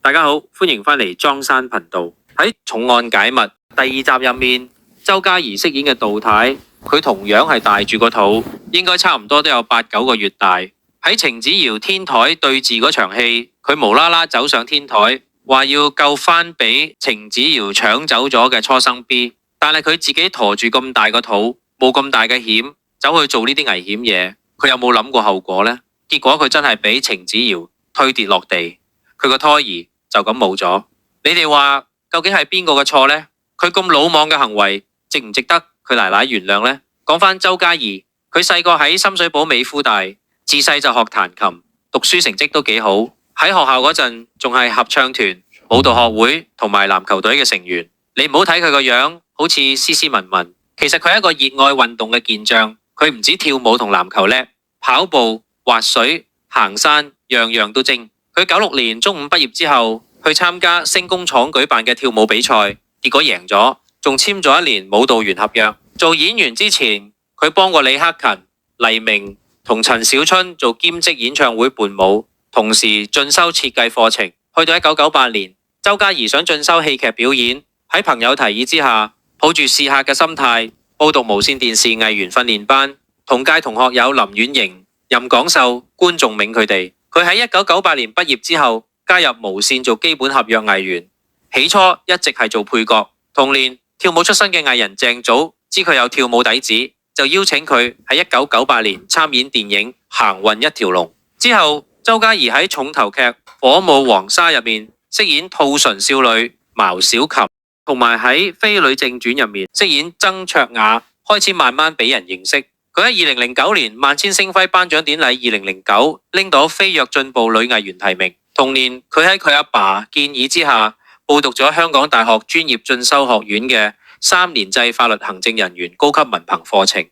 大家好，歡迎翻嚟莊山頻道。喺重案解密第2集入面，周家怡飾演嘅杜太，佢同樣係大住個肚，應該差唔多都有8、9個月大。喺程子堯天台對峙嗰場戲，佢無啦啦走上天台，話要救翻俾程子堯搶走咗嘅初生 B， 但係佢自己陀住咁大個肚，冇咁大嘅險，走去做呢啲危險嘢，佢有冇諗過後果呢？結果佢真係俾程子堯推跌落地，佢個胎兒就咁冇咗。你哋話究竟係邊個嘅錯呢？佢咁魯莽嘅行為值唔值得佢奶奶原諒呢？講翻周家怡，佢細個喺深水埗美孚大，自細就學彈琴，讀書成績都幾好。喺學校嗰陣仲係合唱團、舞蹈學會同埋籃球隊嘅成員。你唔好睇佢個樣好似斯斯文文，其實佢係一個熱愛運動嘅健將。佢唔止跳舞同籃球叻，跑步、滑水、行山，樣樣都精。佢96年中五畢業之後，去參加星工廠舉辦嘅跳舞比賽，結果贏咗，仲簽咗1年舞蹈員合約。做演員之前，佢幫過李克勤、黎明同陳小春做兼職演唱會伴舞，同時進修設計課程。去到1998年，周家怡想進修戲劇表演，喺朋友提議之下，抱住試客嘅心態，報讀無線電視藝員訓練班，同屆同學有林婉瑩、任廣秀、關仲銘佢哋。佢喺1998年畢業之後，加入無線做基本合約藝員，起初一直係做配角。同年跳舞出身嘅藝人鄭祖知佢有跳舞底子，就邀請佢喺1998年參演電影《行運一條龍》。之後周家怡喺重頭劇《火舞黃沙》入面飾演兔唇少女茅小琴，同埋喺《飛女正傳》入面飾演曾卓雅，開始慢慢俾人認識。佢喺2009年萬千星輝頒獎典禮2009拎到飛躍進步女藝員提名。同年佢喺佢阿爸建議之下報讀咗香港大學專業進修學院嘅3年制法律行政人員高級文憑課程，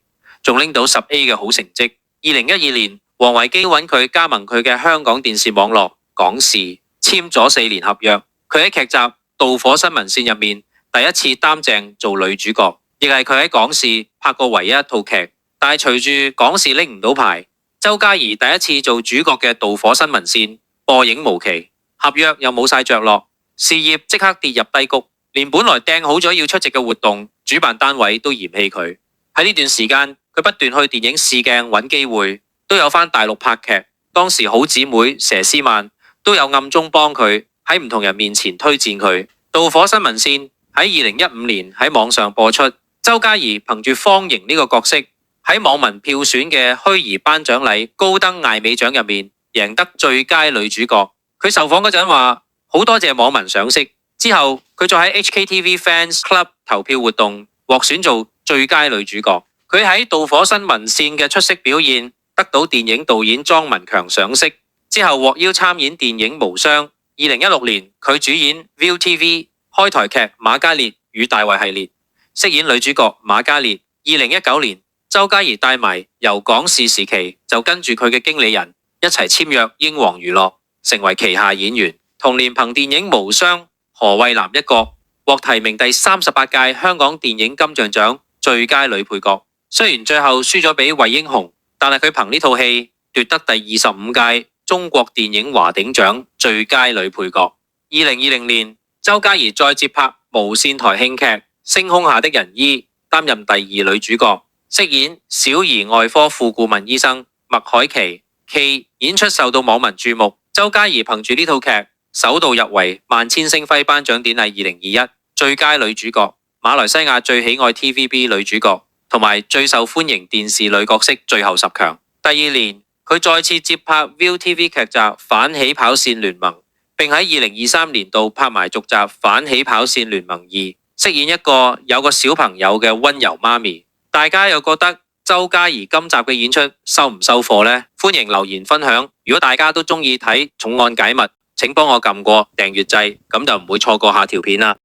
仲拎到10A 嘅好成績。2012年王維基揾佢加盟佢嘅香港電視網絡港視，簽咗4年合約。佢喺劇集《導火新聞線》入面第一次擔正做女主角，亦係佢喺港視拍過唯一一套劇。但係隨住港視拎唔到牌，周家怡第一次做主角嘅《導火新聞線》播映無期，合約又冇晒着落，事業即刻跌入低谷，連本來訂好咗要出席嘅活動，主辦單位都嫌棄佢。喺呢段時間，佢不斷去電影試鏡揾機會，都有返大陸拍劇。當時好姊妹佘詩曼都有暗中幫佢喺唔同人面前推薦佢。《導火新聞線》喺2015年喺網上播出，周家怡憑住方盈呢個角色，喺網民票選嘅虛擬頒獎禮高登艾美獎入面贏得最佳女主角。佢受訪嗰陣話好多謝網民賞識，之後佢再喺 HKTV Fans Club 投票活動獲選做最佳女主角。佢喺導火新聞線嘅出色表現得到電影導演莊文強賞識，之後獲邀參演電影無雙。2016年佢主演 ViuTV 開台劇瑪嘉烈與大衛系列，飾演女主角瑪嘉烈。2019年周家怡帶埋由港視時期就跟住佢嘅經理人一齊簽約英皇娛樂，成為旗下演員。同年憑電影無雙何慧南一角獲提名第38屆香港電影金像獎最佳女配角。雖然最後輸咗俾惠英紅，但係佢憑呢套戲奪得第25屆中國電影華鼎獎最佳女配角。2020年周家怡再接拍無線台慶劇《星空下的仁醫》，擔任第2女主角，飾演小兒外科副顧問醫生麥凱琪。其演出受到網民注目，周家怡憑住呢套劇首度入圍萬千星輝頒獎典禮2021最佳女主角、馬來西亞最喜愛 TVB 女主角同埋最受歡迎電視女角色最後10強。第2年佢再次接拍 ViuTV 劇集《反起跑線聯盟》，並喺2023年度拍埋續集《反起跑線聯盟2》，飾演一個有個小朋友嘅溫柔媽咪。大家又覺得周家怡今集嘅演出收唔收貨呢？歡迎留言分享。如果大家都中意睇重案解密，請幫我撳過訂閱掣，咁就唔會錯過下條片啦。